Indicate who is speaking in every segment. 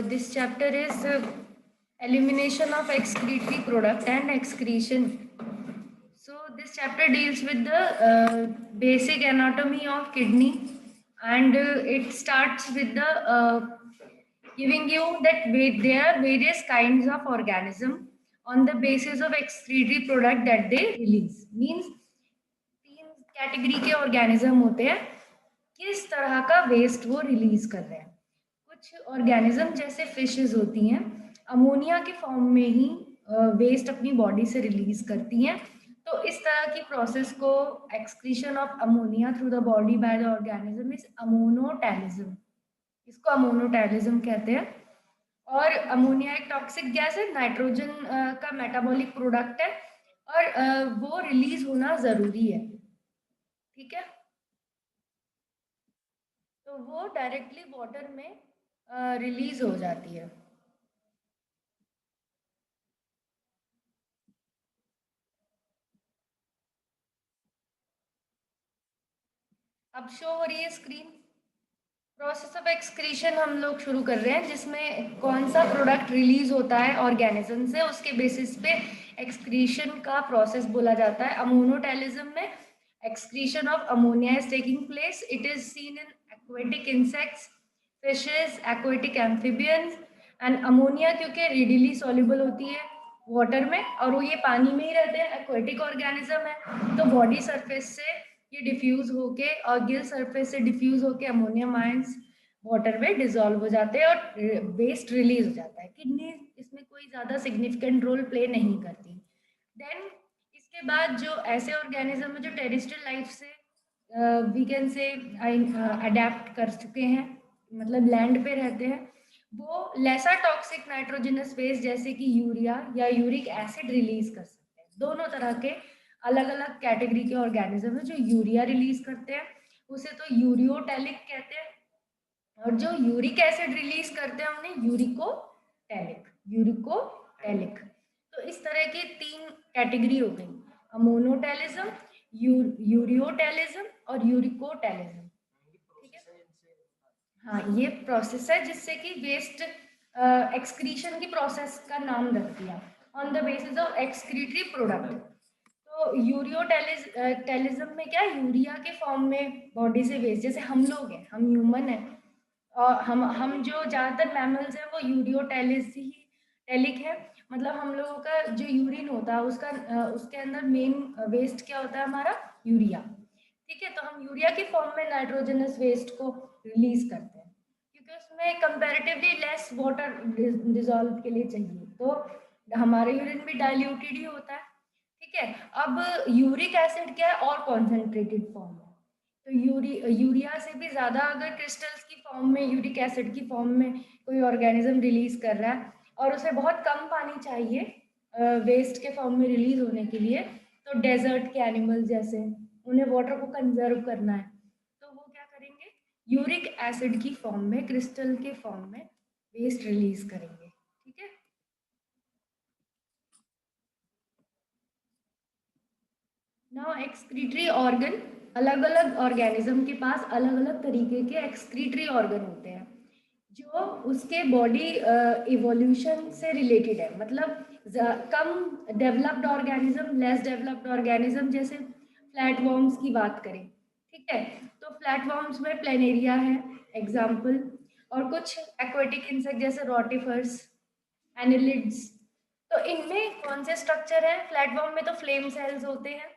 Speaker 1: this chapter is elimination of excretory product and excretion. So this chapter deals with the basic anatomy of kidney, and it starts with the giving you that there are various kinds of organism on the basis of excretory product that they release. Means तीन category के organism होते हैं, किस तरह का waste वो release कर रहे हैं. कुछ ऑर्गेनिज्म जैसे फिशेस होती हैं, अमोनिया के फॉर्म में ही वेस्ट अपनी बॉडी से रिलीज करती हैं. तो इस तरह की प्रोसेस को excretion of ammonia through the body by the organism is ammonotelism. इसको अमोनोटैलिज्म कहते हैं. और अमोनिया एक टॉक्सिक गैस है, नाइट्रोजन का मेटाबॉलिक प्रोडक्ट है, और वो रिलीज होना जरूरी है. ठीक है, तो वो डायरेक्टली वाटर में रिलीज हो जाती है. अब शो हो रही है स्क्रीन. प्रोसेस ऑफ एक्सक्रीशन हम लोग शुरू कर रहे हैं, जिसमें कौन सा प्रोडक्ट रिलीज होता है ऑर्गेनिज्म से, उसके बेसिस पे एक्सक्रीशन का प्रोसेस बोला जाता है. अमोनोटैलिज्म में excretion of ammonia is taking place. It is seen in aquatic insects, fishes, aquatic amphibians, and ammonia क्योंकि readily soluble होती है वाटर में, और वो ये पानी में ही रहते हैं, aquatic organism है, तो बॉडी सरफेस से ये डिफ्यूज होके और गिल सरफेस से डिफ्यूज होके अमोनियम आयंस वाटर में डिसॉल्व हो जाते हैं और वेस्ट रिलीज हो जाता है. किडनी इसमें कोई ज़्यादा सिग्निफिकेंट रोल प्ले नहीं करती. देन इसके बाद जो ऐसे ऑर्गेनिज्म है जो टेरेस्ट्रियल लाइफ से वी कैन से अडेप्ट कर चुके हैं, मतलब लैंड पे रहते हैं, वो लेसा टॉक्सिक नाइट्रोजनस वेस्ट जैसे कि यूरिया या यूरिक एसिड रिलीज कर सकते हैं. दोनों तरह के अलग अलग कैटेगरी के ऑर्गेनिज्म है. जो यूरिया रिलीज करते हैं उसे तो यूरियोटैलिक कहते हैं, और जो यूरिक एसिड रिलीज करते हैं उन्हें यूरिकोटैलिक. तो इस तरह की तीन कैटेगरी हो गई, अमोनोटैलिज्म, यूरियोटैलिज्म और यूरिकोटैलिज्म. ठीक है, हाँ, ये प्रोसेस है जिससे कि वेस्ट एक्सक्रीशन की प्रोसेस का नाम रख दिया on the basis of excretory product. तो यूरियोटैलिज्म में क्या, यूरिया के फॉर्म में बॉडी से वेस्ट, जैसे हम लोग हैं, हम ह्यूमन हैं, और हम जो ज़्यादातर मैमल्स हैं वो यूरियोटैलिक है. मतलब हम लोगों का जो यूरिन होता है उसके अंदर मेन वेस्ट क्या होता है, हमारा यूरिया. ठीक है, तो हम यूरिया के फॉर्म में नाइट्रोजनस वेस्ट को रिलीज करते हैं क्योंकि उसमें कंपैरेटिवली लेस वाटर डिसॉल्व के लिए चाहिए, तो हमारा यूरिन भी डाइल्यूटेड ही होता है. ठीक है, अब यूरिक एसिड क्या है, और कॉन्सेंट्रेटेड फॉर्म है. तो यूरिया से भी ज़्यादा अगर क्रिस्टल्स की फॉर्म में, यूरिक एसिड की फॉर्म में कोई ऑर्गेनिज्म रिलीज कर रहा है और उसे बहुत कम पानी चाहिए वेस्ट के फॉर्म में रिलीज होने के लिए, तो डेजर्ट के एनिमल्स जैसे उन्हें वाटर को कंजर्व करना है, तो वो क्या करेंगे, यूरिक एसिड की फॉर्म में, क्रिस्टल के फॉर्म में वेस्ट रिलीज करेंगे. ठीक है, नाउ एक्सक्रीटरी ऑर्गन. अलग अलग ऑर्गेनिज्म के पास अलग अलग तरीके के एक्सक्रीटरी ऑर्गन होते हैं जो उसके बॉडी इवोल्यूशन से रिलेटेड है. मतलब कम developed organism, less developed organism, जैसे फ्लैटवर्म्स की बात करें. ठीक है, तो फ्लैटवर्म्स में प्लेनेरिया है एग्जाम्पल, और कुछ एक्वेटिक इंसेक्ट जैसे रोटिफर्स, एनिलिड्स. तो इनमें कौन से स्ट्रक्चर है, फ्लैटवर्म में तो फ्लेम सेल्स होते हैं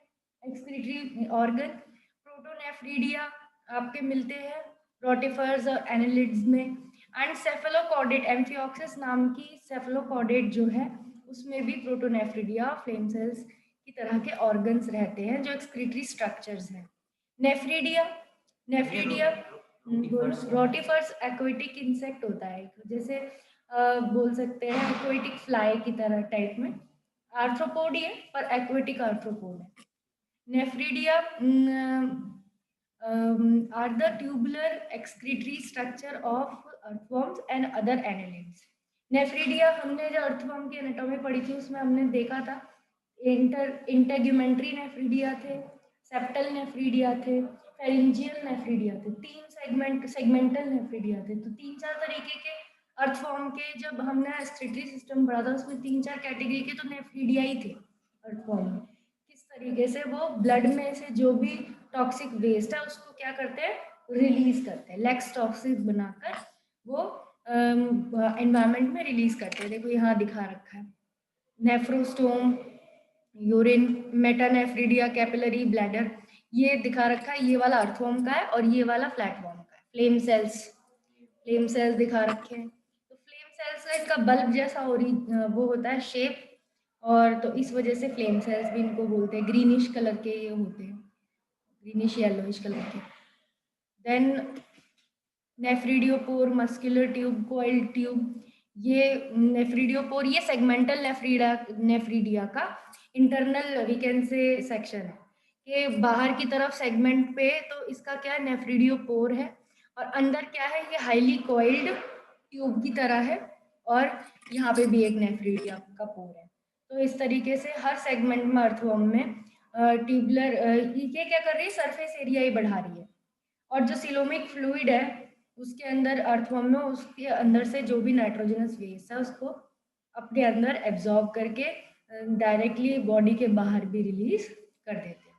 Speaker 1: एक्सक्रीटरी ऑर्गन. प्रोटोनेफ्रीडिया आपके मिलते हैं रोटिफर्स और एनिलिड्स में, एंड सेफेलोकॉर्डेट, एम्फिऑक्सिस नाम की सेफेलोकॉर्डेट जो है उसमें भी प्रोटोनेफ्रीडिया, फ्लेम सेल्स की तरह के ऑर्गन्स रहते हैं जो एक्सक्रीटरी स्ट्रक्चर्स हैं. Nephridia, nephridia rotifers aquatic insect होता है, जैसे बोल सकते हैं एक्वेटिक फ्लाई की तरह टाइप में. आर्थ्रोपोड ही है पर एक्वेटिक आर्थ्रोपोड है. Nephridia are the tubular excretory structure of earthworms and other annelids. Nephridia, हमने जो अर्थवर्म की एनाटॉमी पढ़ी थी उसमें हमने देखा था इंटेग्यूमेंट्री नेफ्रीडिया थे, सेप्टल नेफ्रीडिया थे, फेरिंजियल नेफ्रीडिया थे, तीन सेगमेंटल नेफ्रीडिया थे. तो तीन चार तरीके के अर्थफॉर्म के जब हमने एक्सक्रीटरी सिस्टम पढ़ा था उसमें 3-4 कैटेगरी के तो नेफ्रीडिया ही थे अर्थफॉर्म में। किस तरीके से वो ब्लड में से जो भी टॉक्सिक वेस्ट है उसको क्या करते हैं, रिलीज करते हैं, लेक्स टॉक्सिक बनाकर वो एनवायरनमेंट में रिलीज करते हैं। देखो यहाँ दिखा रखा है, नेफ्रोस्टोम, यूरिन, मेटानेफ्रीडिया, कैपिलरी, ब्लैडर, ये दिखा रखा है। ये वाला अर्थवॉर्म का है और ये वाला फ्लैटवॉर्म का है। फ्लेम सेल्स दिखा रखे हैं। तो फ्लेम सेल्स का इनका बल्ब जैसा वो होता है शेप, और तो इस वजह से फ्लेम सेल्स भी इनको बोलते हैं। ग्रीनिश कलर के ये होते हैं, ग्रीनिश येलोइश कलर के। Then nephridiopore, muscular tube, coil tube, ये नेफ्रीडियोपोर ये सेगमेंटल नेफ्रीडिया का internal we can say section है कि बाहर की तरफ सेगमेंट पे तो इसका क्या है, नेफ्रीडियोपोर है, और अंदर क्या है, ये हाईली कॉइल्ड ट्यूब की तरह है, और यहाँ पे भी एक नेफ्रीडिया का पोर है। तो इस तरीके से हर सेगमेंट में अर्थवर्म में ट्यूबुलर ये क्या कर रही है, सरफेस एरिया ही बढ़ा रही है, और जो सिलोमिक फ्लूइड है उसके अंदर अर्थवर्म में उसके अंदर से जो भी नाइट्रोजनस वेस्ट है उसको अपने अंदर एब्जॉर्ब करके डायरेक्टली बॉडी के बाहर भी रिलीज कर देते हैं।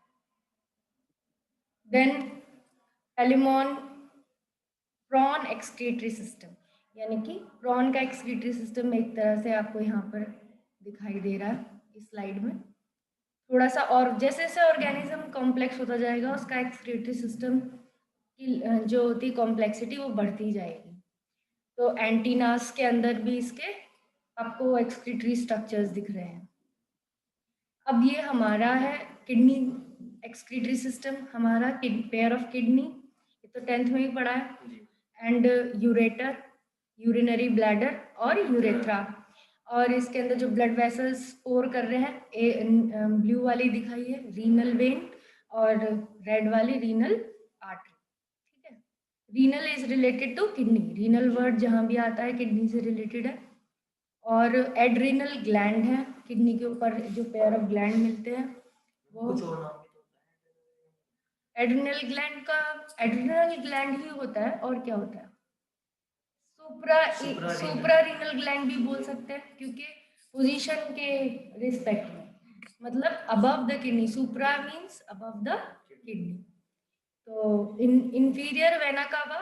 Speaker 1: देन एलिमोन प्रॉन एक्सक्रीटरी सिस्टम, यानी कि प्रॉन का एक्सक्रीटरी सिस्टम एक तरह से आपको यहाँ पर दिखाई दे रहा है इस स्लाइड में। थोड़ा सा और जैसे जैसे ऑर्गेनिज्म कॉम्प्लेक्स होता जाएगा उसका एक्सक्रीटरी सिस्टम की जो होती कॉम्प्लेक्सिटी वो बढ़ती जाएगी। तो एंटीनास के अंदर भी इसके आपको एक्सक्रीटरी स्ट्रक्चर्स दिख रहे हैं। अब ये हमारा है किडनी एक्सक्रीटरी सिस्टम, हमारा पेयर ऑफ किडनी, ये तो 10th में ही पढ़ा है, एंड यूरेटर, यूरिनरी ब्लैडर और यूरेथ्रा, और इसके अंदर जो ब्लड वेसल्स पोर कर रहे हैं, ब्लू वाली दिखाई है रीनल वेन और रेड वाली रीनल आर्टरी। ठीक है, renal is related to kidney, renal word जहाँ भी आता है किडनी से रिलेटेड है, और एड्रिनल ग्लैंड है, किडनी के ऊपर जो पेयर ऑफ ग्लैंड मिलते हैं वो एड्रिनल ग्लैंड ही होता है, और क्या होता है, सुप्रा रीनल ग्लैंड भी बोल सकते हैं, क्योंकि पोजीशन के रिस्पेक्ट में, मतलब above the kidney, supra means above the kidney. तो इंफीरियर वेना कावा,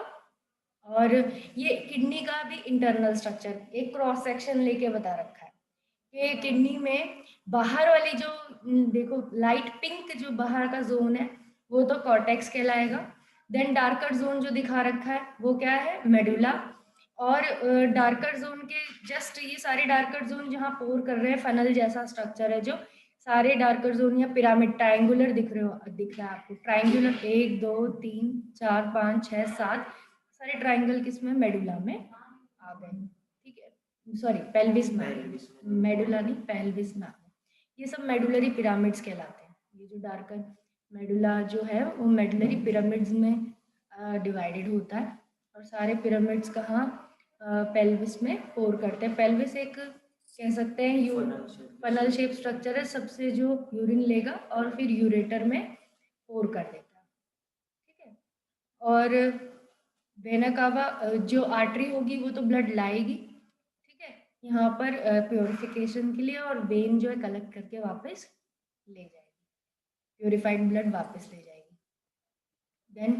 Speaker 1: और ये किडनी का भी इंटरनल स्ट्रक्चर एक क्रॉस सेक्शन लेके बता रखा है कि किडनी में बाहर वाली जो देखो लाइट पिंक जो बाहर का जोन है वो तो कॉर्टेक्स कहलाएगा। देन डार्कर जोन जो दिखा रखा है वो क्या है, मेडुला, और डार्कर जोन के जस्ट ये सारे डार्कर जोन जहाँ पोर कर रहे हैं फनल जैसा स्ट्रक्चर है, जो सारे डार्कर जोन या पिरामिड ट्रायंगुलर दिख रहा है आपको, ट्रायंगुलर 1 2 3 4 5 6 7 सारे ट्रायंगल किसमें, मेडुला में आ गए। ठीक है, सॉरी पेल्विस में, मेडुला नहीं पेल्विस में आ गए। ये सब मेडुलरी पिरामिड्स कहलाते हैं। ये जो डार्कर मेडुला जो है वो मेडुलरी पिरामिड्स में डिवाइडेड होता है, और सारे पिरामिड्स कहाँ, पेल्विस में पोर करते हैं। पेल्विस एक कह सकते हैं फनल शेप स्ट्रक्चर है, सबसे जो यूरिन लेगा और फिर यूरेटर में पोर कर देगा। ठीक है, और वेना कावा जो आर्टरी होगी वो तो ब्लड लाएगी, ठीक है, यहाँ पर प्योरिफिकेशन के लिए, और वेन जो है कलेक्ट करके वापस ले जाएगी, प्योरिफाइड ब्लड वापस ले जाएगी। देन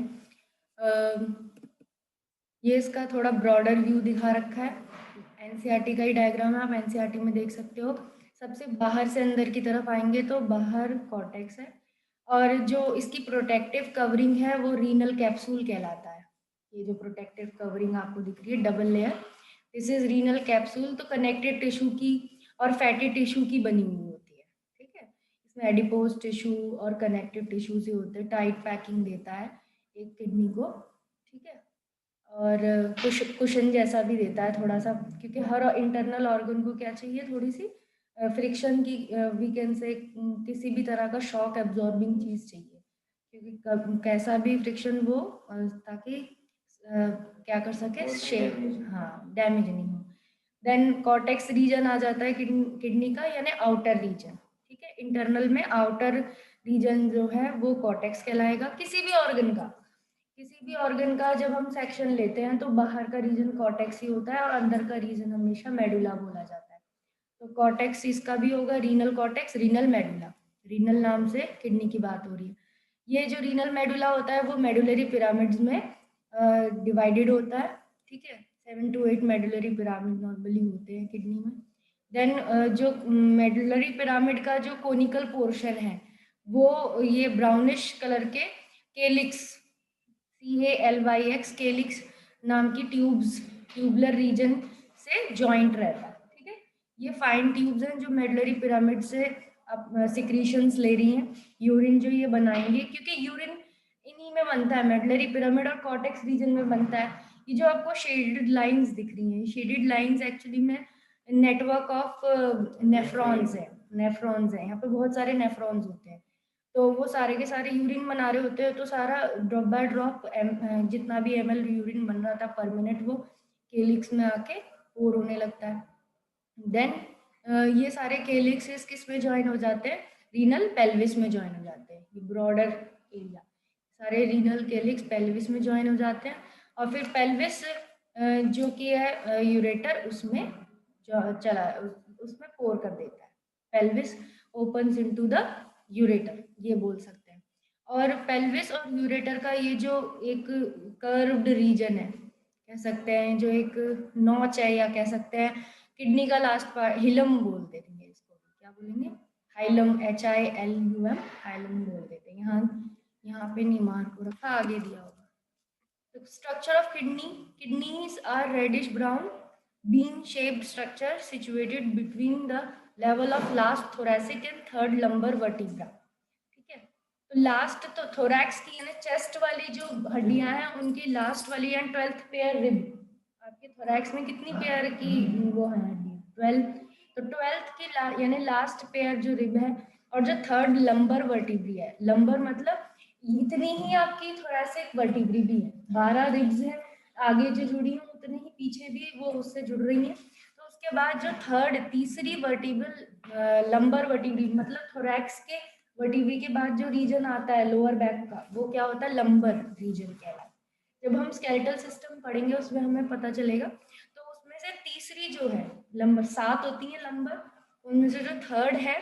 Speaker 1: ये इसका थोड़ा ब्रॉडर व्यू दिखा रखा है, एनसीईआरटी का ही डायग्राम है, आप एनसीईआरटी में देख सकते हो। सबसे बाहर से अंदर की तरफ आएंगे तो बाहर कॉर्टेक्स है, और जो इसकी प्रोटेक्टिव कवरिंग है वो रीनल कैप्सूल कहलाता है। ये जो प्रोटेक्टिव कवरिंग आपको दिख रही है double layer, this is renal capsule. तो कनेक्टेड टिश्यू की और फैटी टिश्यू की बनी हुई होती है। ठीक है, इसमें एडिपोज टिश्यू और कनेक्टिव टिश्यू से होते हैं, टाइट पैकिंग देता है एक किडनी को। ठीक है, और कुशन जैसा भी देता है थोड़ा सा, क्योंकि हर इंटरनल ऑर्गन को क्या चाहिए, थोड़ी सी फ्रिक्शन की, वी कैन से किसी भी तरह का शॉक एब्जॉर्बिंग चीज़ चाहिए, क्योंकि कैसा भी फ्रिक्शन वो ताकि क्या कर सके, शेप, हाँ डैमेज नहीं हो। देन कॉर्टेक्स रीजन आ जाता है किडनी का, यानी आउटर रीजन। ठीक है, इंटरनल में आउटर रीजन जो है वो कॉर्टेक्स कहलाएगा, किसी भी ऑर्गन का, किसी भी ऑर्गन का जब हम सेक्शन लेते हैं तो बाहर का रीजन कॉर्टेक्स ही होता है और अंदर का रीजन हमेशा मेडुला बोला जाता है। तो कॉर्टेक्स इसका भी होगा, renal cortex, renal medulla. Renal नाम से किडनी की बात हो रही है। ये जो रीनल मेडुला होता है वो मेडुलरी पिरामिड्स में डिवाइडेड होता है, ठीक है। 7 to 8 मेडुलरी पिरामिड नॉर्मली होते हैं किडनी में। देन जो मेडुलरी पिरामिड का जो कोनिकल पोर्शन है वो ये ब्राउनिश कलर के केलिक्स, CALYX, केलिक्स नाम की ट्यूबुलर रीजन से जॉइंट रहता है, ठीक है। ये फाइन ट्यूब्स हैं जो मेडुलरी पिरामिड से सिक्रीशंस ले रही हैं, यूरिन जो ये बनाएंगे, क्योंकि यूरिन इन्हीं में बनता है, मेडुलरी पिरामिड और कॉर्टेक्स रीजन में बनता है। ये जो आपको शेडेड लाइंस दिख रही हैं, शेडेड लाइंस एक्चुअली में नेटवर्क ऑफ नेफ्रॉन्स है यहाँ पे बहुत सारे नेफ्रॉन्स होते हैं। तो वो सारे के सारे यूरिन बना रहे होते हैं, तो सारा ड्रॉप बाय ड्रॉप जितना भी ml यूरिन बन रहा था पर मिनट वो केलिक्स में आके पोर होने लगता है। देन ये सारे केलिक्सेस किस में ज्वाइन हो जाते हैं, रीनल पेल्विस में ज्वाइन हो जाते हैं। ये ब्रॉडर एरिया सारे रीनल केलिक्स पेल्विस में ज्वाइन हो जाते हैं और फिर पेल्विस जो कि है यूरेटर उसमें चला उसमें पोर कर देता है। Pelvis opens into the ureter, ये बोल सकते हैं। और पेल्विस और यूरेटर का ये जो एक कर्व्ड रीजन है, कह सकते हैं जो एक नॉच है, या कह सकते हैं किडनी का लास्ट पार्ट, हिलम बोल देते हैं इसको, क्या बोलेंगे, हाइलम, HILUM, हाइलम बोल देते हैं। यहाँ पे नहीं मार्क को रखा, आगे दिया होगा। The structure of kidneys are reddish brown bean shaped structure situated between the level of last thoracic and third lumbar vertebra, ठीक है। तो लास्ट तो थोरैक्स की यानी चेस्ट वाली जो हड्डियां हैं उनकी लास्ट वाली एंड 12th पेयर रिब, आपके थोरैक्स में कितनी पेयर की वो है हड्डियां, 12। तो 12th की यानी लास्ट पेयर जो रिब है, और जो थर्ड लंबर वर्टिब्री है, लंबर मतलब इतनी ही आपकी थोरैसिक वर्टिब्री भी है, 12 रिब्स हैं आगे जो जुड़ी हैं, उतनी ही पीछे भी वो उससे जुड़ रही हैं। तो उसके बाद जो तीसरी वर्टिब्रल लंबर वर्टिब्री मतलब थोरैक्स के वर्टिब्री के बाद जो रीजन आता है लोअर बैक का, वो क्या होता है, लंबर रीजन कहलाता है। जब हम स्केलेटल सिस्टम पढ़ेंगे उसमें हमें पता चलेगा। तो उसमें से तीसरी जो है लंबर, 7 होती है लंबर, उनमें से जो थर्ड है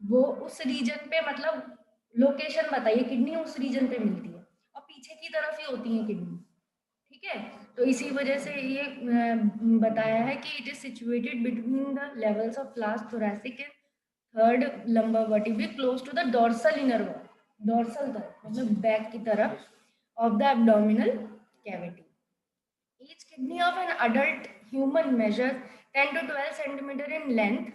Speaker 1: वो उस रीजन पे, मतलब लोकेशन बताइए, किडनी उस रीजन पे मिलती है और पीछे की तरफ ही होती है किडनी, ठीक है। तो इसी वजह से ये बताया है कि it is situated between the levels of last thoracic and third lumbar vertebrae close to the dorsal inner wall, dorsal तरफ मतलब बैक की तरफ of the abdominal cavity. Each kidney of an adult human measures 10 to 12 centimetre in length,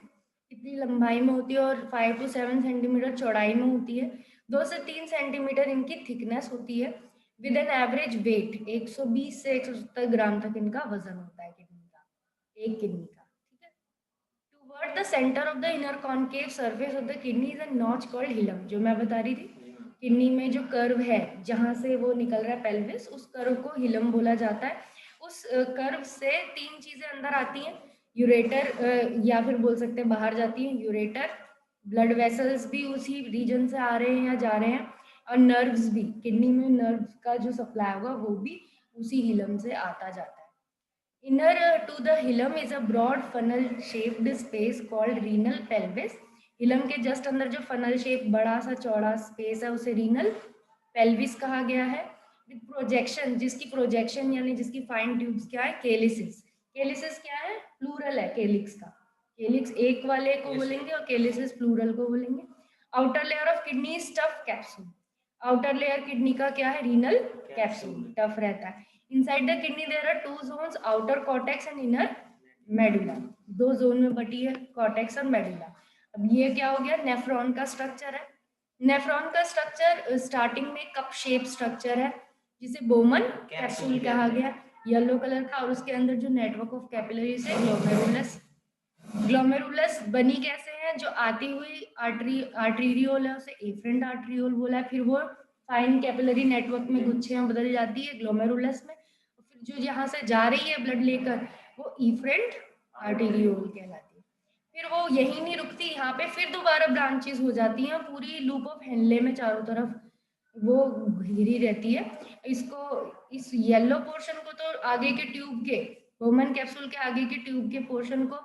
Speaker 1: इतनी लंबाई में होती है, और 5 to 7 सेंटीमीटर चौड़ाई में होती है। 2 से 3 सेंटीमीटर इनकी थिकनेस होती है। विद एन एवरेज वेट 120 से 170 ग्राम तक इनका वजन होता है किडनी का, एक किडनी का, ठीक है। Toward the centre of the inner concave surface of the kidney is a notch called hilum, जो मैं बता रही थी, किडनी में जो कर्व है जहाँ से वो निकल रहा है पेल्विस, उस कर्व को हिलम बोला जाता है। उस कर्व से 3 चीजें अंदर आती हैं, यूरेटर, या फिर बोल सकते हैं बाहर जाती हैं, यूरेटर, ब्लड वेसल्स भी उसी रीजन से आ रहे हैं या जा रहे हैं, और नर्व्स भी, किडनी में नर्व्स का जो सप्लाई होगा वो भी उसी हिलम से आता जाता है। Inner to the hilum is a broad funnel shaped space called renal pelvis. Hilum के जस्ट अंदर जो फनल शेप बड़ा सा चौड़ा स्पेस है उसे रीनल पेल्विस कहा गया है। विद प्रोजेक्शन, जिसकी प्रोजेक्शन यानी जिसकी फाइन ट्यूब्स क्या है, केलिसिस। केलिसिस क्या है, प्लूरल है केलिक्स का, केलिक्स एक वाले को बोलेंगे और केलिसिस प्लूरल को बोलेंगे। आउटर लेयर ऑफ किडनी स्टफ कैप्सूल, आउटर लेयर किडनी का क्या है, रीनल कैप्सूल, टफ रहता है। Inside the kidney there are 2 zones, outer cortex and inner medulla, 2 zone में बटी है कॉर्टेक्स और मेडुला। अब ये क्या हो गया, नेफ्रॉन का स्ट्रक्चर है। नेफ्रॉन का स्ट्रक्चर स्टार्टिंग में कप शेप स्ट्रक्चर है जिसे बोमन कैप्सूल कहा गया, येलो कलर का, और उसके अंदर जो नेटवर्क ऑफ कैपिलरीज है ग्लोमेरुलस। ग्लोमेरुलस बनी कैसे है, जो आती हुई आर्टीरियोल है उसे एफरेंट आर्टीरियोल बोला है, फिर वो फाइन कैपिलरी नेटवर्क में गुच्छे में बदल जाती है ग्लोमेरुलस में, और फिर जो यहाँ से जा रही है ब्लड लेकर वो इफरेंट आर्टीरियोल कहलाती है। फिर वो यही नहीं रुकती, यहाँ पे फिर दोबारा ब्रांचेस हो जाती हैं पूरी लूप ऑफ हेनले में चारों तरफ वो घिरी रहती है। इसको, इस येलो पोर्शन को तो आगे के ट्यूब के, बोमन कैप्सूल के आगे के ट्यूब के पोर्शन को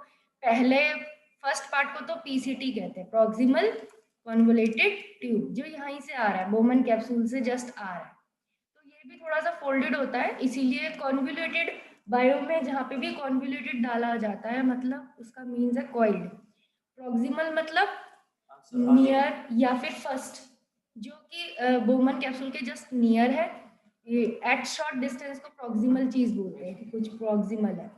Speaker 1: पहले, फर्स्ट पार्ट को तो पीसीटी कहते हैं, प्रॉक्सिमल कॉन्वोलेटेड ट्यूब, जो यहीं से आ रहा है, बोमन कैप्सूल से जस्ट आ रहा है। तो ये भी थोड़ा सा फोल्डेड होता है, इसीलिए कॉन्वोल्यूटेड बायो में जहाँ पे भी कॉन्वोल्यूटेड डाला जाता है मतलब उसका मीन्स है कॉइल्ड। प्रॉक्सिमल मतलब नियर या फिर फर्स्ट, जो कि बोमन कैप्सूल के जस्ट नियर है। एट शॉर्ट डिस्टेंस को प्रॉक्सिमल चीज बोलते हैं कि कुछ प्रॉक्सिमल है।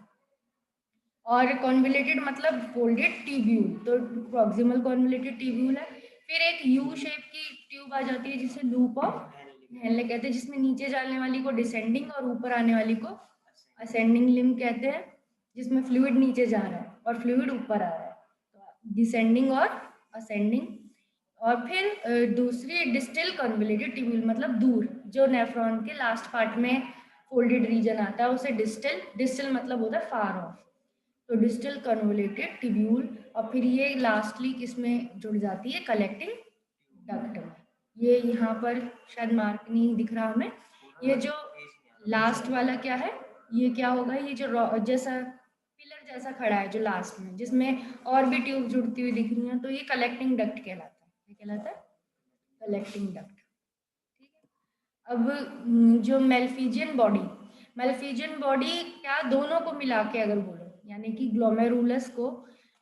Speaker 1: और कॉन्वोल्यूटेड मतलब फोल्डेड ट्यूब्यूल, तो प्रॉक्सिमल कॉन्वोल्यूटेड ट्यूब्यूल है। फिर एक यू शेप की ट्यूब आ जाती है जिसे लूप ऑफ हेनले कहते हैं, जिसमें नीचे जाने वाली को डिसेंडिंग और ऊपर आने वाली को असेंडिंग लिम्ब कहते हैं, जिसमें फ्लूइड नीचे जा रहा है और फ्लूइड ऊपर आ रहा है, तो डिसेंडिंग और असेंडिंग। और फिर दूसरी डिस्टल कन्वोल्यूटेड ट्यूब्यूल मतलब दूर, जो नेफ्रॉन के लास्ट पार्ट में फोल्डेड रीजन आता है उसे डिस्टल, डिस्टल मतलब होता है फार ऑफ, तो डिस्टल कन्वोल्यूटेड ट्यूब्यूल। और फिर ये लास्टली किसमें जुड़ जाती है, कलेक्टिंग डक्ट में। ये यहाँ पर शायद मार्क नहीं दिख रहा हमें, ये जो लास्ट वाला क्या है, ये क्या होगा, ये जो जैसा पिलर जैसा खड़ा है जो लास्ट में, जिसमें और भी ट्यूब जुड़ती हुई दिख रही हैं, तो ये कलेक्टिंग डक्ट कहलाता है। ये कहलाता है कलेक्टिंग डक्ट। ठीक है। अब जो मेल्फिजियन बॉडी, मेल्फिजियन बॉडी क्या, दोनों को मिला के अगर बोलो, यानी कि ग्लोमेरुलस को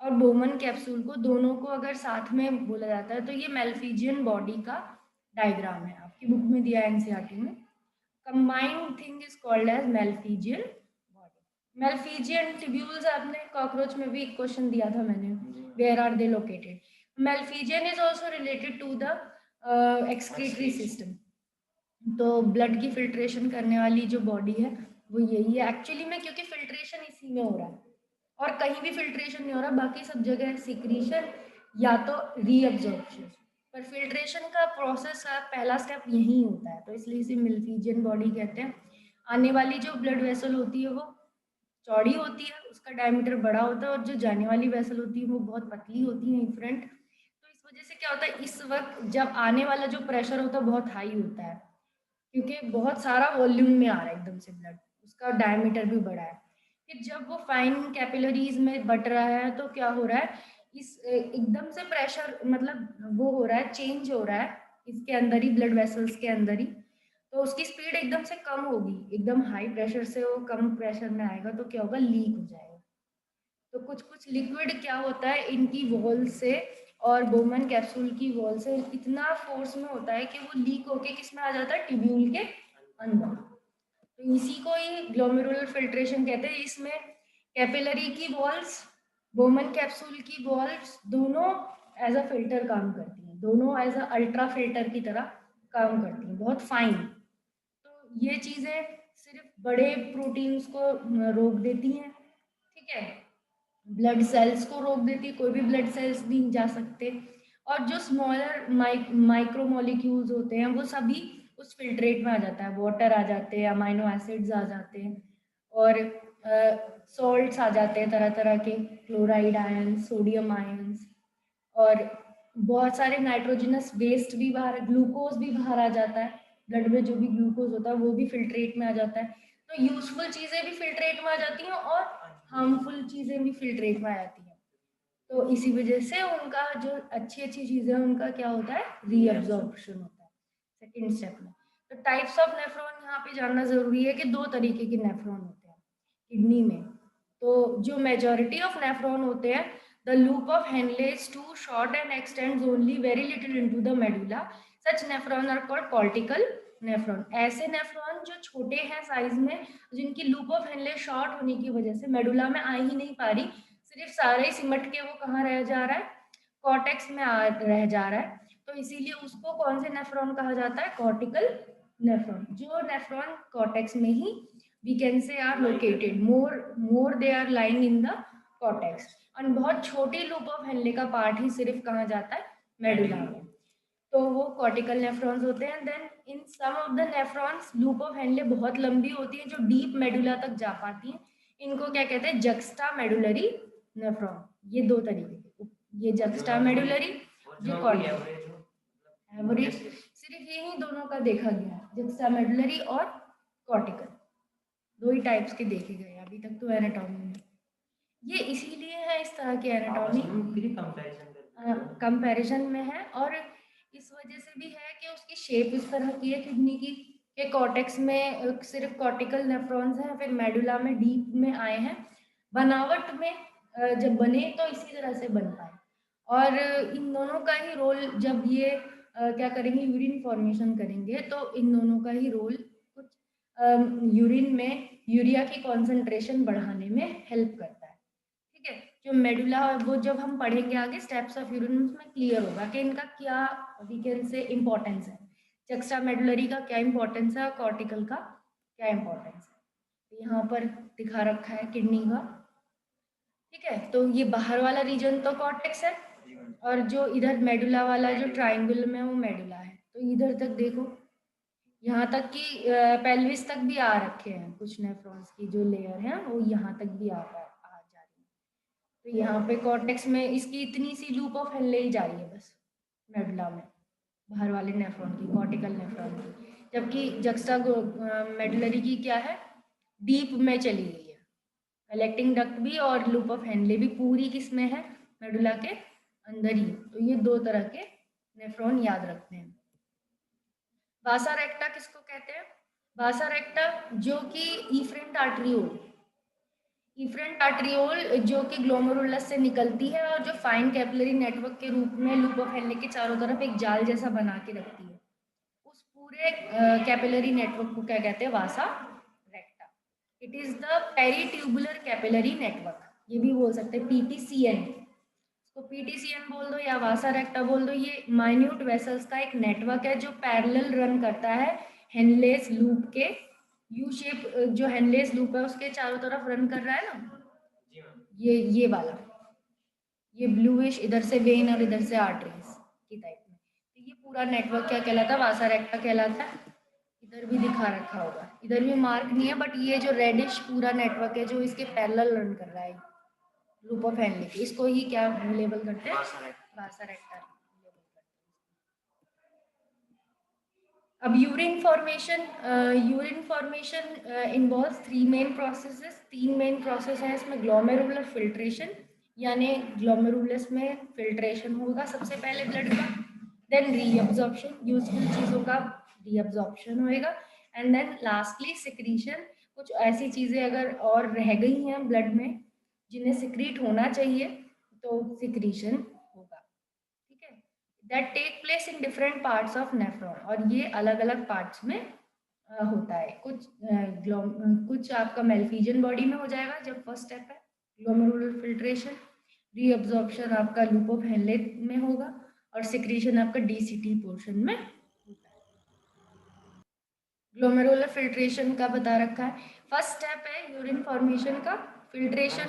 Speaker 1: और बोमन कैप्सूल को, दोनों को अगर साथ में बोला जाता है तो ये मेल्फिजियन बॉडी का डायग्राम है, आपकी बुक में दिया है एनसीईआरटी में। Combined thing is called as malpighian body. Malpighian tubules, आपने कॉकरोच में भी एक क्वेश्चन दिया था मैंने, where are they located. Malpighian is also related to the excretory system, तो ब्लड की फिल्ट्रेशन करने वाली जो बॉडी है वो यही है एक्चुअली में, क्योंकि फिल्ट्रेशन इसी में हो रहा है और कहीं भी फिल्ट्रेशन नहीं हो रहा, बाकी सब जगह सिक्रीशन या तो रीअब्जॉर्प्शन, पर फिल्ट्रेशन का प्रोसेस का पहला स्टेप यही होता है, तो इसलिए इसे मेल्फिजियन बॉडी कहते हैं। आने वाली जो ब्लड वेसल होती है वो चौड़ी होती है, उसका डायमीटर बड़ा होता है, और जो जाने वाली वेसल होती है वो बहुत पतली होती है फ्रंट। तो इस वजह से क्या होता है, इस वक्त जब आने वाला जो प्रेशर होता है बहुत हाई होता है, क्योंकि बहुत सारा वॉल्यूम में आ रहा है एकदम से ब्लड, उसका डायमीटर भी बड़ा है। फिर जब वो फाइन कैपिलरीज में बट रहा है तो क्या हो रहा है, इस एकदम से प्रेशर मतलब वो हो रहा है, चेंज हो रहा है इसके अंदर ही, ब्लड वेसल्स के अंदर ही, तो उसकी स्पीड एकदम से कम होगी, एकदम हाई प्रेशर से वो कम प्रेशर में आएगा तो क्या होगा, लीक हो जाएगा। तो कुछ कुछ लिक्विड क्या होता है इनकी वॉल से और बोमन कैप्सूल की वॉल से इतना फोर्स में होता है कि वो लीक होके किस में आ जाता है, ट्यूब्यूल के अंदर। तो इसी को ही ग्लोमेरुलर फिल्ट्रेशन कहते हैं। इसमें कैपिलरी की वॉल्स, बोमन कैप्सूल की वॉल्स दोनों एज अ फिल्टर काम करती हैं, दोनों एज अ अल्ट्रा फिल्टर की तरह काम करती हैं, बहुत फाइन। तो ये चीज़ें सिर्फ बड़े प्रोटीन्स को रोक देती हैं, ठीक है, ब्लड सेल्स को रोक देती है, कोई भी ब्लड सेल्स नहीं जा सकते। और जो स्मॉलर माइक्रो मॉलिक्यूल्स होते हैं वो सभी उस फिल्ट्रेट में आ जाता है, वाटर आ जाते हैं, अमाइनो एसिड्स आ जाते हैं, और सॉल्ट्स आ जाते हैं तरह तरह के, क्लोराइड आयंस, सोडियम आयंस, और बहुत सारे नाइट्रोजनस वेस्ट भी बाहर, ग्लूकोज भी बाहर आ जाता है, ब्लड में जो भी ग्लूकोज होता है वो भी फिल्ट्रेट में आ जाता है। तो यूजफुल चीज़ें भी फिल्ट्रेट में आ जाती हैं और हार्मफुल चीज़ें भी फिल्ट्रेट में आ जाती हैं। तो इसी वजह से उनका जो अच्छी अच्छी चीज़ें हैं उनका क्या होता है, रीअब्जॉर्प्शन होता है सेकेंड स्टेप में। तो टाइप्स ऑफ नेफ्रॉन यहाँ पे जानना ज़रूरी है कि दो तरीके के नेफ्रॉन होते हैं किडनी में। तो जो मेजॉरिटी ऑफ नेफ्रॉन होते हैं, the loop of Henle is too short and extends only very little into the medulla, such nephron are called cortical nephron. ऐसे नेफ्रॉन जो छोटे हैं साइज में, जिनकी लूप ऑफ हेनले शॉर्ट होने की वजह से मेडुला में आ ही नहीं पा रही, सिर्फ सारे सिमट के वो कहाँ रह जा रहा है, कॉर्टेक्स में रह जा रहा है, तो इसीलिए उसको कौन से नेफ्रॉन कहा जाता है, कॉर्टिकल नेफ्रॉन। जो नेफ्रॉन कॉर्टेक्स में ही we can say are located, more they are lying in the cortex, और बहुत छोटी लूप ऑफ हेनले का पार्ट ही सिर्फ कहाँ जाता है, मेडुला में, तो वो कॉर्टिकल नेफ्रॉन्स होते हैं। Then in some of the nephrons loop of Henle बहुत लंबी होती है जो डीप मेडुला तक जा पाती है, इनको क्या कहते हैं, जक्स्टा मेडुलरी नेफ्रॉन। ये दो तरीके के, ये जक्स्टा मेडुलरी, जो कॉर्टिकल एवरेज, सिर्फ यही दोनों का देखा गया है, जुक्स्टामेडुलरी और कॉर्टिकल, दो ही टाइप्स के देखे गए अभी तक तो एनाटॉमी में। ये इसीलिए है इस तरह की एनाटॉमी, कंपैरिजन में है, और इस वजह से भी है कि उसकी शेप इस तरह की है किडनी की, कि कॉर्टेक्स में सिर्फ कॉर्टिकल नेफ्रॉन्स हैं, फिर मेडुला में डीप में आए हैं, बनावट में जब बने तो इसी तरह से बन पाए। और इन दोनों का ही रोल, जब ये क्या करेंगे, यूरिन फॉर्मेशन करेंगे, तो इन दोनों का ही रोल कुछ यूरिन में यूरिया की कॉन्सेंट्रेशन बढ़ाने में हेल्प करता है। ठीक है, जो मेडुला वो जब हम पढ़ेंगे आगे स्टेप्स ऑफ यूरिन में क्लियर होगा कि इनका क्या वी कैन से इम्पोर्टेंस है, जक्स्टा मेडुलरी का क्या इम्पोर्टेंस है और कॉर्टिकल का क्या इम्पोर्टेंस है। यहाँ पर दिखा रखा है किडनी का। ठीक है, तो ये बाहर वाला रीजन तो कॉर्टेक्स है, और जो इधर मेडुला वाला जो ट्राइंगल में वो मेडुला है। तो इधर तक देखो, यहाँ तक कि पेल्विस तक भी आ रखे हैं, कुछ नेफ्रॉन्स की जो लेयर है वो यहाँ तक भी आ जा रही है। तो यहाँ पे कॉर्टेक्स में इसकी इतनी सी लूप ऑफ हेनले ही जा रही है बस मेडुला में, बाहर वाले नेफ्रॉन की, कॉर्टिकल नेफ्रॉन की, जबकि जक्स्टा मेडुलरी की क्या है, डीप में चली गई है, कलेक्टिंग डक्ट भी और लूप ऑफ हेनले भी पूरी किस में है, मेडुला के अंदर ही। तो ये दो तरह के नेफ्रॉन याद रखते हैं। वासा रेक्टा किसको कहते हैं, वासा रेक्टा जो कि इफ्रेंट आर्टरियोल, इफ्रेंट आर्टरियोल जो कि ग्लोमेरुलस से निकलती है और जो फाइन कैपिलरी नेटवर्क के रूप में लूप ऑफ हेनले के चारों तरफ एक जाल जैसा बना के रखती है, उस पूरे कैपिलरी नेटवर्क को क्या कहते हैं, vasa recta. It is the peritubular capillary network, ये भी बोल सकते हैं पीटीसीएन, तो पीटीसीएन बोल दो या वासा रेक्टा बोल दो। ये माइन्यूट वेसल्स का एक नेटवर्क है जो पैरेलल रन करता है हेनलेस लूप के, यू शेप जो हेनलेस लूप है उसके चारों तरफ रन कर रहा है ना, ये वाला, ये ब्लूइश इधर से वेन और इधर से आर्टरीज की टाइप में। तो ये पूरा नेटवर्क क्या कहलाता है, वासा रेक्टा कहलाता है। इधर भी दिखा रखा होगा, इधर भी मार्क नहीं है, बट ये जो रेडिश पूरा नेटवर्क है जो इसके पैरेलल रन कर रहा है लूप ऑफ हेनले की, इसको ही क्या लेबल करते हैं, वासा रेक्टा लेबल करते हैं। अब urine formation involves three main processes, तीन मेन प्रोसेस हैं इसमें। ग्लोमेरुलर फिल्ट्रेशन, यानी ग्लोमेरुलस में फिल्ट्रेशन होगा सबसे पहले ब्लड का, देन रीअब्जॉर्प्शन, यूजफुल चीज़ों का रीअब्जॉर्प्शन होएगा, एंड देन लास्टली सिक्रीशन, कुछ ऐसी चीज़ें अगर और रह गई हैं ब्लड में जिन्हें सिक्रीट होना चाहिए तो सिक्रीशन होगा। ठीक है, that take place in different parts of nephron, और ये अलग अलग पार्ट्स में होता है। कुछ आपका मेलफिजियन बॉडी में हो जाएगा जब फर्स्ट स्टेप है ग्लोमेरुलर फिल्ट्रेशन, रीअब्जॉर्प्शन आपका लूप ऑफ हेनले में होगा, और सिक्रीशन आपका डीसीटी पोर्शन में होता है। ग्लोमेरुलर फिल्ट्रेशन का बता रखा है, फर्स्ट स्टेप है यूरिन फॉर्मेशन का, फिल्ट्रेशन।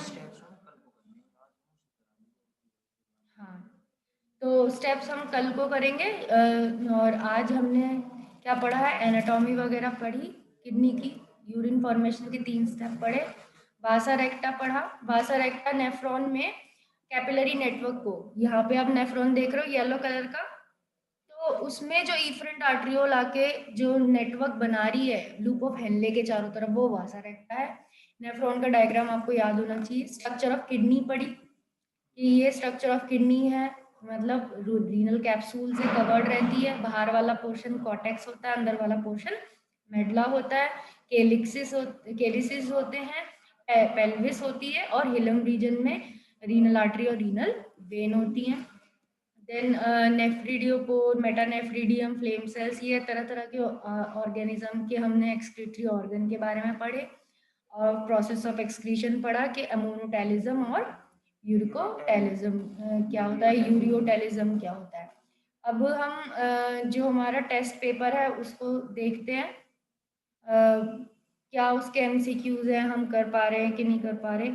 Speaker 1: हाँ, तो स्टेप्स हम कल को करेंगे, और आज हमने क्या पढ़ा है, एनाटॉमी वगैरह पढ़ी किडनी की, यूरिन फॉर्मेशन के 3 स्टेप पढ़े, वासा रेक्टा पढ़ा। वासा रेक्टा नेफ्रॉन में कैपिलरी नेटवर्क को, यहाँ पे आप नेफ्रॉन देख रहे हो येलो कलर का, तो उसमें जो इफरेंट आर्ट्रियोल आके जो नेटवर्क बना रही है लूप ऑफ हेनले के चारों तरफ, वो वासा रेक्टा है। नेफ्रॉन का डायग्राम आपको याद होना चाहिए। स्ट्रक्चर ऑफ किडनी पढ़ी कि ये स्ट्रक्चर ऑफ किडनी है, मतलब रीनल कैप्सूल से कवर्ड रहती है, बाहर वाला पोर्शन कॉर्टेक्स होता है, अंदर वाला पोर्शन मेडला होता है, केलिसिस होते हैं, पेल्विस होती है, और हिलम रीजन में रीनल आर्टरी और रीनल वेन होती हैं। देन नेफ्रिडियोपोर, मेटानेफ्रिडियम, फ्लेम सेल्स, ये तरह तरह के ऑर्गेनिज्म के हमने एक्सक्रीटरी ऑर्गन के बारे में पढ़े, और प्रोसेस ऑफ एक्सक्रीशन पढ़ा कि अमोनोटेलिज्म और यूरिकोटेलिज्म क्या होता है, यूरियोटेलिज्म क्या होता है। अब हम जो हमारा टेस्ट पेपर है उसको देखते हैं, क्या उसके एमसीक्यूज हैं, हम कर पा रहे हैं कि नहीं कर पा रहे।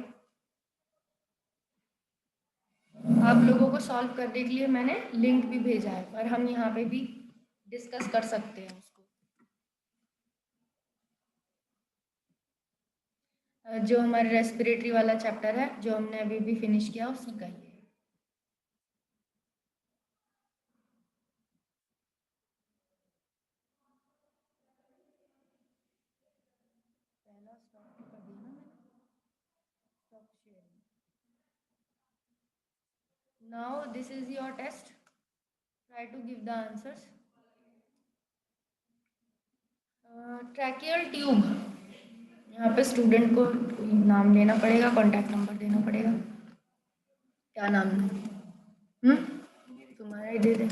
Speaker 1: आप लोगों को सॉल्व करने के लिए मैंने लिंक भी भेजा है, और हम यहाँ पे भी डिस्कस कर सकते हैं उसको। जो हमारे रेस्पिरेटरी वाला चैप्टर है जो हमने अभी भी फिनिश किया उसी का ही है। Now this is your test. Try to give the answers. Tracheal tube, यहाँ पे स्टूडेंट को नाम देना पड़ेगा, कॉन्टैक्ट नंबर देना पड़ेगा। क्या नाम है? तुम्हारा ही दे दे।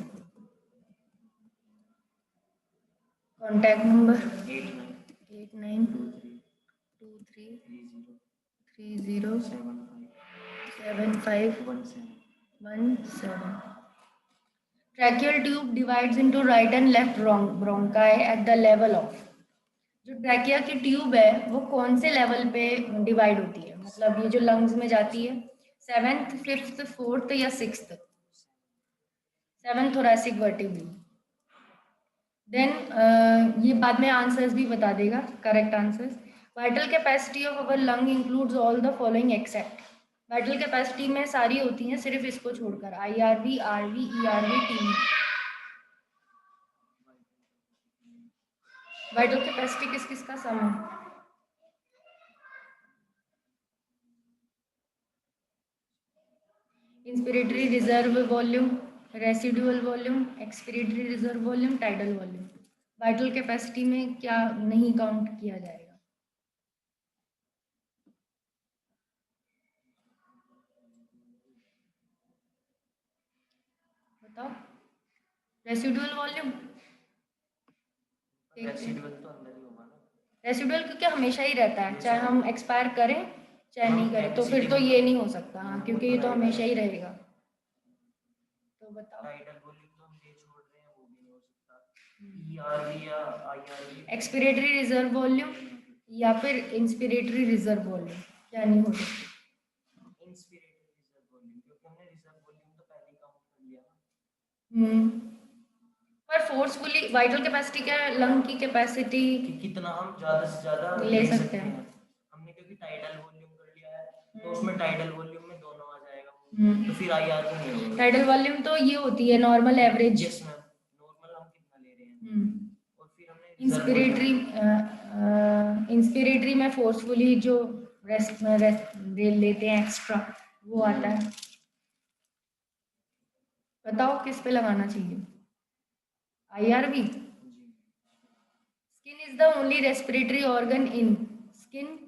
Speaker 1: Contact number 8923307517। Tracheal tube divides into right and left bronchi at the level of, जो ट्रैकिया की ट्यूब है वो कौन से लेवल पे डिवाइड होती है, मतलब ये जो लंग्स में जाती है, 7th 5th 4th या 6th? 7th thoracic vertebrae। Then ये बाद में आंसर्स भी बता देगा, correct answers. Vital capacity of our lung includes all the following except, vital capacity में सारी होती हैं सिर्फ इसको छोड़कर, IRV, RV, ERV, TV। Vital capacity किस किस का सम है? Inspiratory reserve volume, residual volume, expiratory reserve volume, tidal volume. Vital capacity में क्या नहीं काउंट किया जाएगा? बताओ। रेसिडुअल वॉल्यूम, रेसिडुअल तो अंदर ही होगा ना, रेसिडुअल क्योंकि हमेशा ही रहता है, चाहे हम एक्सपायर करें चाहे नहीं करें, तो फिर तो ये नहीं हो सकता। हाँ, क्योंकि ये तो हमेशा ही रहेगा। तो बताओ। टाइडल वॉल्यूम तो हम ये छोड़ रहे हैं, वो भी नहीं हो सकता। ERV या IRV, एक्सपिरेटरी रिजर्व वॉल्यूम या फिर इंस्पिरेटरी रिजर्व वॉल्यूम, क्या नहीं हो सकता? इंस्पिरेटरी रिजर्व वॉल्यूम, क्योंकि हमने रिजर्व वॉल्यूम तो पहले ही काउंट कर लिया ना। पर फोर्सफुली वाइटल कैपेसिटी क्या है, लंग की कैपेसिटी कितना हम ज्यादा से ज्यादा ले सकते हैं। हमने क्योंकि टाइडल वॉल्यूम कर लिया है, तो उसमें टाइडल वॉल्यूम में दोनों आ जाएगा, तो फिर IR को नहीं होगा। टाइडल वॉल्यूम तो ये होती है normal average. Yes ma'am, normal हम कितना ले रहे हैं, और फिर हमने इंस्पिरेटरी में फोर्सफुली जो रेस्ट लेते हैं एक्स्ट्रा, वो आता है। बताओ किस पे लगाना चाहिए? IRV। Skin is the only respiratory organ in, skin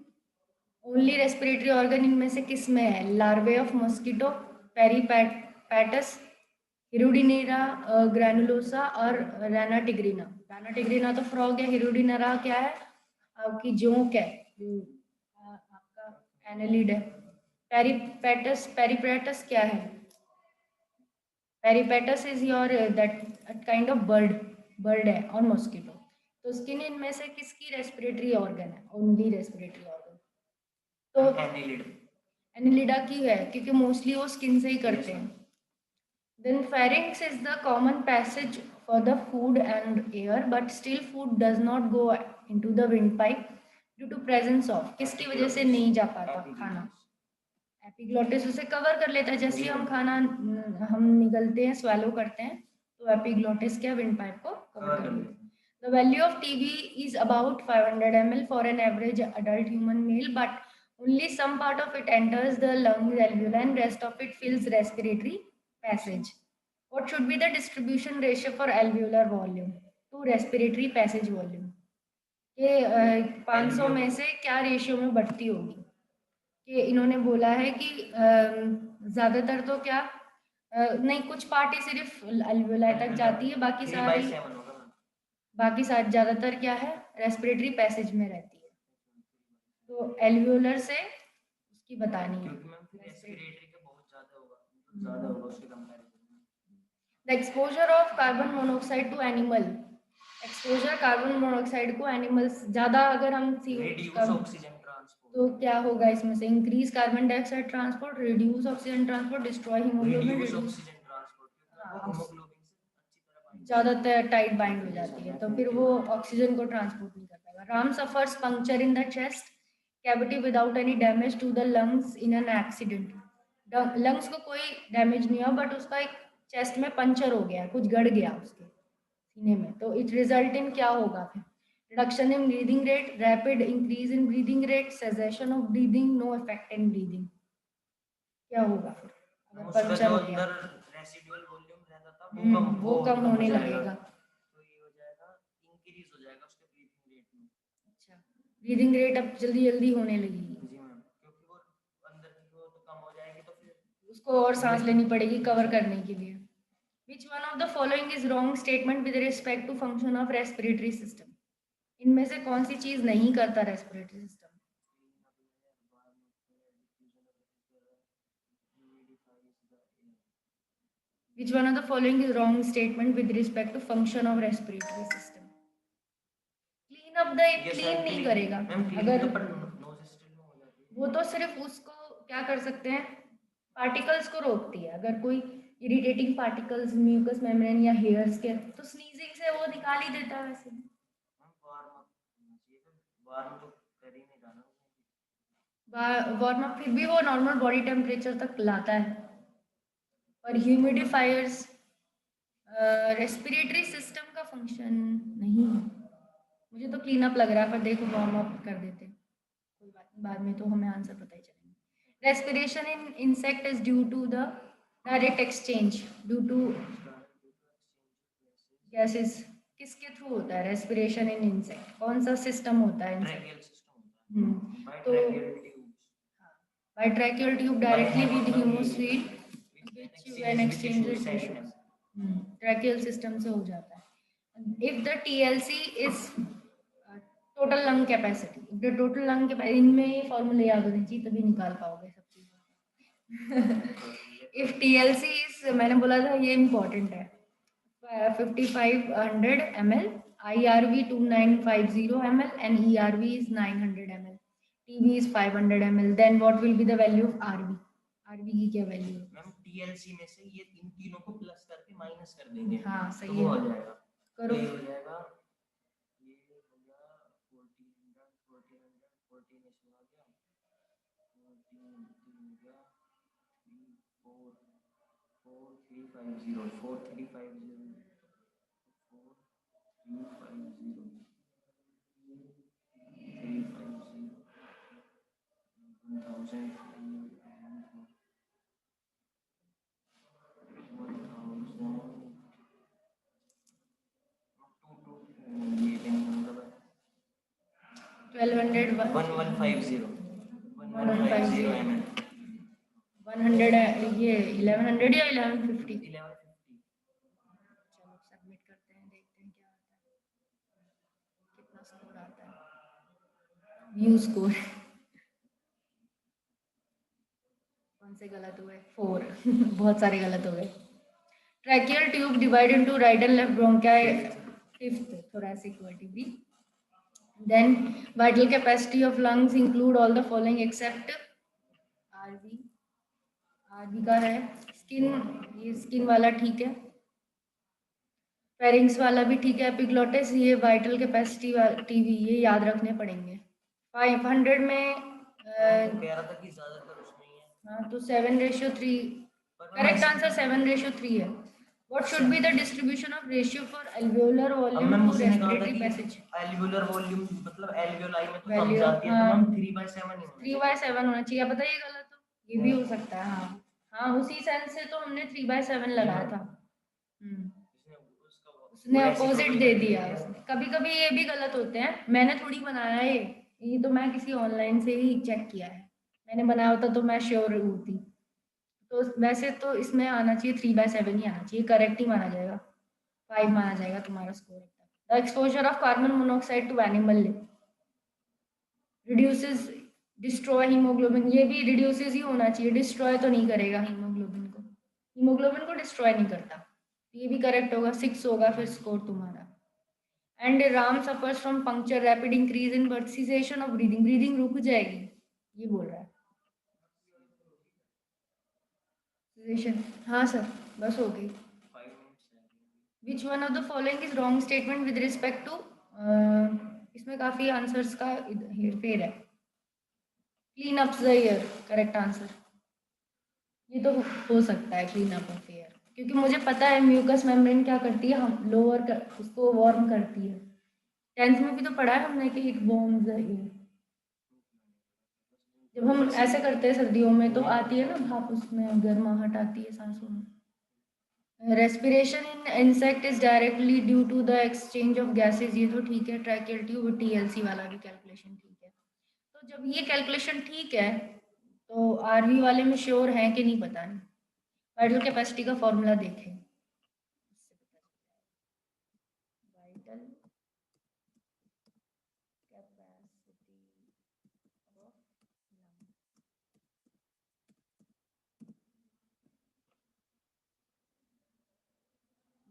Speaker 1: only respiratory organ इनमें से किस में है? लार्वे ऑफ मॉस्किटो, पेरीपैटस, हिरुडिनेरा ग्रैनुलोसा और रैनाटिग्रिना। रैनाटिग्रिना तो फ्रॉग है, हिरुडिनेरा क्या है? आपकी जोंक है, आपका एनालिड है। पेरीपैटस क्या है? Peripatus is your that kind of bird है, और मॉस्किटो। तो स्किन इनमें से किसकी रेस्पिरेटरी ऑर्गन है? ओनली रेस्पिरेटरी ऑर्गन तो एनिलिडा की है, क्योंकि मोस्टली वो स्किन से ही करते हैं। Then pharynx is the common passage for the food and air, but still food does not go into the windpipe due to presence of, किसकी वजह से नहीं जा पाता खाना? एपिग्लोटिस उसे कवर कर लेता है, जैसे ही हम खाना हम निगलते हैं, स्वेलो करते हैं, तो एपिग्लोटिस क्या विंड पाइप को कवर कर लेता है। The value of TB is about 500 ml for an average adult human male, but only some part of it enters the lungs alveoli and rest of it fills respiratory passage. What should be the distribution ratio for alveolar volume to respiratory passage volume? ये 500 में से क्या ratio में बढ़ती होगी? कि इन्होंने बोला है कि ज़्यादातर तो क्या नहीं, कुछ पार्टी सिर्फ अल्वेओलाई तक जाती है, बाकी सारी ज़्यादातर क्या है, रेस्पिरेटरी पैसेज में रहती है। तो एल्वियोलर से उसकी बतानी है, the exposure of carbon monoxide to animal, exposure carbon monoxide को एनिमल्स ज़्यादा अगर हम ऑक्सीजन तो क्या होगा इसमें से? Increase carbon dioxide transport, reduce oxygen transport, destroy haemoglobin, ज़्यादातर टाइट बाइंड हो जाती है, तो फिर वो ऑक्सीजन को ट्रांसपोर्ट नहीं कर पाएगा। Ram suffers puncture in the chest cavity without any damage to the lungs in an accident, lungs को कोई डैमेज नहीं हुआ, बट उसका एक चेस्ट में पंचर हो गया, कुछ गड़ गया उसके सीने में, तो इट रिजल्ट इन क्या होगा फिर? Reduction in breathing rate, rapid increase in breathing rate, cessation of breathing, no effect in breathing. क्या होगा फिर अगर
Speaker 2: उसका
Speaker 1: पंचर
Speaker 2: जो
Speaker 1: हो गया?
Speaker 2: अंदर रेसिडुअल वॉल्यूम रहता था वो
Speaker 1: कम
Speaker 2: हो
Speaker 1: होने
Speaker 2: जाएगा।
Speaker 1: लगेगा।
Speaker 2: तो ये हो जाएगा, इंक्रीज हो जाएगा उसके ब्रीथिंग रेट में।
Speaker 1: अच्छा, ब्रीदिंग रेट अब जल्दी जल्दी होने लगेगी।
Speaker 2: जी मैम, क्योंकि वो अंदर की वो तो कम हो जाएगी तो फिर
Speaker 1: उसको और सांस लेनी पड़ेगी कवर करने के लिए। Which one of the following is wrong statement with respect to function of respiratory system? इनमें से कौन सी चीज नहीं करता respiratory system? Which one of the following is wrong statement with respect to function of respiratory system? Clean up the clean नहीं करेगा। अगर वो तो सिर्फ उसको क्या कर सकते हैं, पार्टिकल्स को रोकती है। अगर कोई इरिटेटिंग पार्टिकल्स म्यूकस मेम्ब्रेन या हेयर्स के, तो स्नीजिंग से वो निकाल ही देता है वैसे। वार्म अप फिर भी वो नॉर्मल बॉडी टेम्परेचर तक लाता है। और ह्यूमिडिफायर्स रेस्पिरेटरी सिस्टम का फंक्शन नहीं है। मुझे तो क्लीन अप लग रहा है, पर देखो वार्म अप कर देते, कोई बात नहीं, बाद में तो हमें आंसर पता ही चलेंगे। Respiration in insect is due to the direct exchange due to gases. किसके थ्रू होता है रेस्पिरेशन इन इंसेक्ट? कौन सा सिस्टम होता है इंसेक्ट? तो by tracheal tube directly with humosphere which when exchange tissues. Tracheal system से हो जाता है। If the TLC is total lung capacity, if the total lung capacity, इनमें ये फॉर्मूले याद होने चाहिए तभी निकाल पाओगे सब चीज़ें। इफ टीएलसी इज, मैंने बोला था ये इम्पोर्टेंट है, 5500 ml, IRV 2950 ml, and ERV is 900 ml. TB is 500 ml. Then what will be the value of RV? RV की क्या वैल्यू है?
Speaker 2: मैम TLC में से ये इन तीनों को प्लस करके माइनस कर देंगे।
Speaker 1: हाँ सही
Speaker 2: तो
Speaker 1: है,
Speaker 2: हो जाएगा,
Speaker 1: करो।
Speaker 2: ये हो जाएगा, ये हो गया 1400, 1400, 14 इसमें आ गया, 14 हो गया 4350, 4350, 4350,
Speaker 1: 1200
Speaker 2: 1150 ml,
Speaker 1: 100 ये 1100 या 1150?
Speaker 2: 1150।
Speaker 1: चलो सबमिट करते हैं, देखते हैं क्या आता है, कितना स्कोर आता है। व्यू स्कोर कौन से गलत हुए? 4 बहुत सारे गलत हो गए। Tracheal tube divide into right and left bronchi, fifth thoracic vertebrae. Then vital capacity of lungs include all the following except RV। RV का है स्किन, ये स्किन वाला ठीक है, फेरिंग्स वाला भी ठीक है, एपिग्लोटिस, ये वाइटल कैपेसिटी टीवी, ये याद रखने पड़ेंगे। 500 में
Speaker 2: कह रहा था कि ज्यादातर उसमें ही है।
Speaker 1: हाँ तो 7:3, करेक्ट आंसर 7:3 है। What should be the distribution of ratio for alveolar volume to respiratory passage?
Speaker 2: alveolar volume मतलब alveoli में तो कम जाती है, तो हम 3/7 ही
Speaker 1: 3/7 होना चाहिए। पता है ये गलत हो, ये भी हो सकता है। हाँ हाँ, उसी सेंस से तो हमने 3/7 लगाया था। उसने अपोजिट दे दिया। कभी कभी ये भी गलत होते हैं, मैंने थोड़ी बनाया है ये तो मैं किसी ऑनलाइन से ही चेक किया है। मैंने बनाया होता तो मैं श्योर होती। तो वैसे तो इसमें आना चाहिए 3/7 ही आना चाहिए, करेक्ट ही माना जाएगा, 5 माना जाएगा तुम्हारा स्कोर। The exposure of carbon monoxide to animal reduces destroy haemoglobin, ये भी रिड्यूसेस ही होना चाहिए, डिस्ट्रॉय तो नहीं करेगा हीमोग्लोबिन को, हीमोग्लोबिन को डिस्ट्रॉय नहीं करता। ये भी करेक्ट होगा, 6 होगा फिर स्कोर तुम्हारा। And Ram suffers from puncture, rapid increase in birth, cessation of breathing, breathing रुक जाएगी, ये बोल रहा है। सीसेशन, हाँ सर बस हो गई। Which one of the following is wrong statement with respect to, इसमें काफी आंसर्स का हेरफेर है। Clean up the air, correct answer. ये तो हो सकता है क्लीन अप ऑफ एयर, क्योंकि मुझे पता है म्यूकस मेम्ब्रेन क्या करती है, हम लोअर कर, उसको वार्म करती है। 10th में भी तो पढ़ा है हमने कि इट वार्म्स द एयर। जब हम ऐसे करते हैं सर्दियों में तो आती है ना भाप, उसमें गर्माहट आती है सांसों में। Respiration in insect is directly due to the exchange of gases, ये तो ठीक है। ट्रैकियल ट्यूब टीएलसी वाला भी कैलकुलेशन ठीक है। तो जब ये कैलकुलेशन ठीक है तो आरवी वाले में श्योर हैं कि नहीं पता नहीं। वाइटल कैपेसिटी का फॉर्मूला देखें, vital capacity of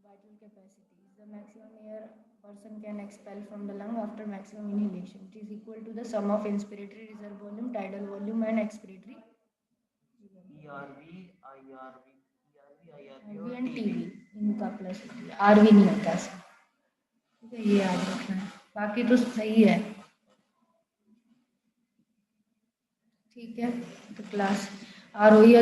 Speaker 1: vital capacity is the maximum air person can expel from the lung after maximum inhalation. It is equal to the sum of inspiratory reserve volume, tidal volume and expiratory RV and TV इनका plus RV नहीं होता ऐसा, ठीक है, ये याद रखना है। बाकी तो सही है, ठीक है। तो क्लास ROE